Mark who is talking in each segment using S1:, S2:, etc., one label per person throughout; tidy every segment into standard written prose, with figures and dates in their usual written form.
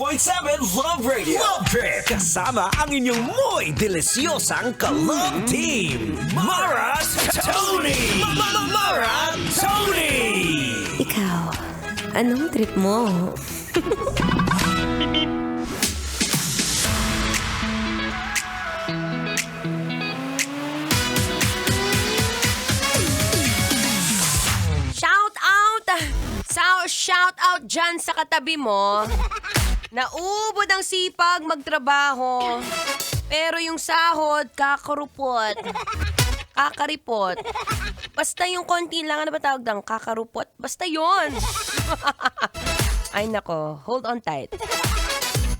S1: Love Radio. Love Trip. Kasama ang inyong muy delisyosang ka-love team. Mara's Tony. Mara Tony.
S2: Ikaw, anong trip mo?
S3: Shout out dyan sa katabi mo. Naubod ang sipag magtrabaho. Pero yung sahod, kakarupot. Kakaripot. Basta yung konti lang, ano ba tawag ng kakarupot? Basta yun. Ay nako, hold on tight.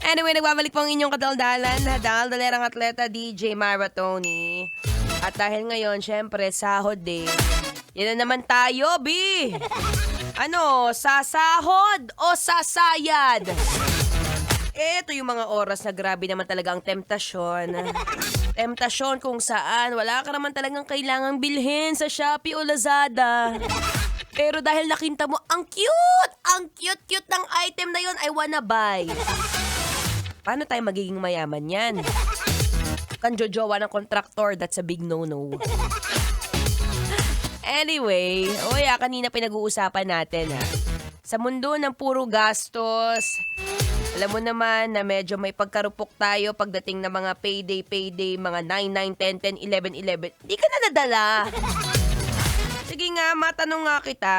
S3: Anyway, nagbabalik po ang inyong kadaldalan. Daldalerang atleta DJ Mara Tony. At dahil ngayon, syempre, sahod day. Yan na naman tayo, B! Ano, sasahod o sasayad? Ito yung mga oras na grabe naman talaga ang temptasyon. Temptasyon kung saan wala ka naman talagang kailangang bilhin sa Shopee o Lazada. Pero dahil nakita mo, ang cute ng item na yon, I wanna buy. Paano tayo magiging mayaman yan? Kan jojowa ng kontraktor, that's a big no-no. Anyway, kanina pinag-uusapan natin sa mundo ng puro gastos, alam mo naman na medyo may pagkarupok tayo pagdating ng mga payday, mga 9, 10, 11. Di ka na nadala. Sige nga, matanong nga kita.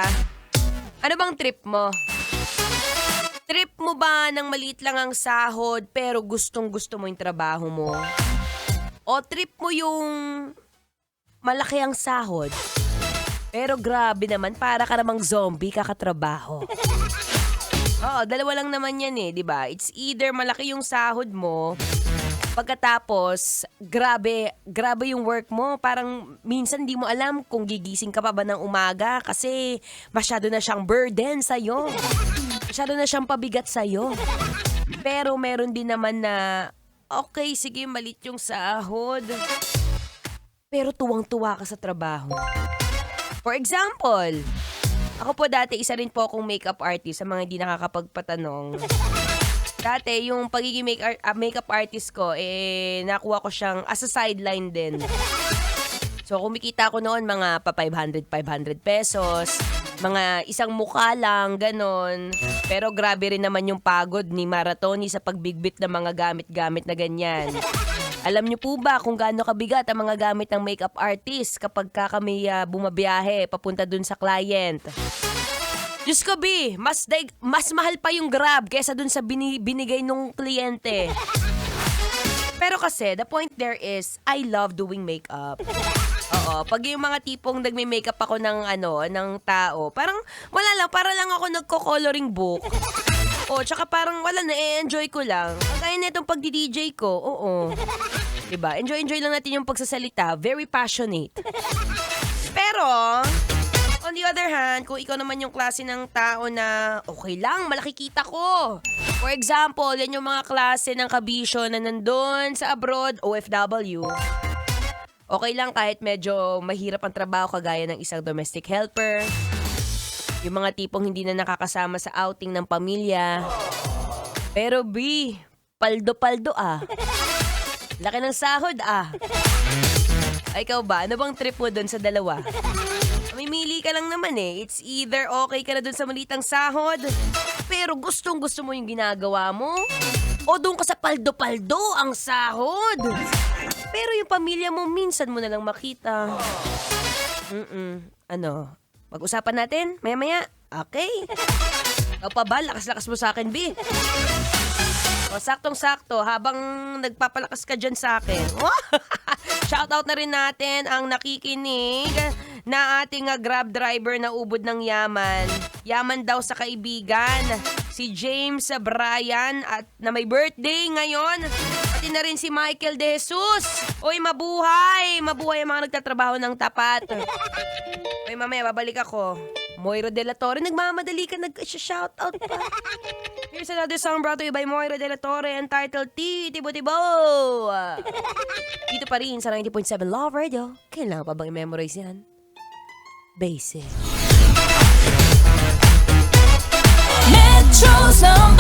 S3: Ano bang trip mo? Trip mo ba ng maliit lang ang sahod pero gustong-gusto mo yung trabaho mo? O trip mo yung malaki ang sahod? Pero grabe naman, para ka namang zombie kakatrabaho. Oo, dalawa lang naman yan di ba? It's either malaki yung sahod mo, pagkatapos, grabe yung work mo. Parang minsan di mo alam kung gigising ka pa ba ng umaga kasi masyado na siyang burden sa'yo. Masyado na siyang pabigat sa'yo. Pero meron din naman na, okay, sige, malit yung sahod. Pero tuwang-tuwa ka sa trabaho. For example, ako po dati, isa rin po akong makeup artist sa mga hindi nakakapagpatanong. Dati, yung pagiging makeup artist ko, nakuha ko siyang as a sideline din. So, kumikita ko noon mga pa 500 pesos, mga isang mukha lang, ganon. Pero grabe rin naman yung pagod ni Mara Tony sa pagbigbit ng mga gamit-gamit na ganyan. Alam niyo po ba kung gaano kabigat ang mga gamit ng makeup artist kapag kami bumabiyahe papunta dun sa client? Diyos ko, B, mas mahal pa yung Grab kaysa dun sa binigay nung kliyente. Pero kasi, the point there is, I love doing makeup. Oo, pag yung mga tipong nagme-makeup ako ng tao, parang wala lang, para lang ako nagko-coloring book. Tsaka parang wala, na-enjoy ko lang. Kaya na itong pagdi-DJ ko, oo. Diba? Enjoy lang natin yung pagsasalita. Very passionate. Pero, on the other hand, kung ikaw naman yung klase ng tao na okay lang, malaki kita ko. For example, yan yung mga klase ng kabisyo na nandun sa abroad, OFW. Okay lang kahit medyo mahirap ang trabaho kagaya ng isang domestic helper. Yung mga tipong hindi na nakakasama sa outing ng pamilya. Pero B, paldo-paldo Laki ng sahod Ay, ikaw ba? Ano bang trip mo dun sa dalawa? Mamimili ka lang naman It's either okay ka na dun sa malitang sahod, pero gustong-gusto mo yung ginagawa mo, o dun ka sa paldo-paldo ang sahod. Pero yung pamilya mo, minsan mo na lang makita. Pag-usapan natin, maya-maya. Okay? O pa ba? Lakas-lakas mo sa akin, B. O, saktong-sakto, habang nagpapalakas ka dyan sa akin. Shoutout na rin natin ang nakikinig na ating Grab driver na ubod ng yaman. Yaman daw sa kaibigan. Si James Brian at na may birthday ngayon. Pati na rin si Michael De Jesus. Uy, mabuhay! Mabuhay ang mga nagtatrabaho ng tapat. Uy, mamaya, babalik ako. Moira De La Torre, nagmamadali ka, nag-shoutout pa. Here's another song brought to you by Moira De La Torre entitled Tibo-Tibo. Dito pa rin sa 90.7 Love Radio. Kailangan pa bang i-memorize yan? Basic.
S4: Metro Zone.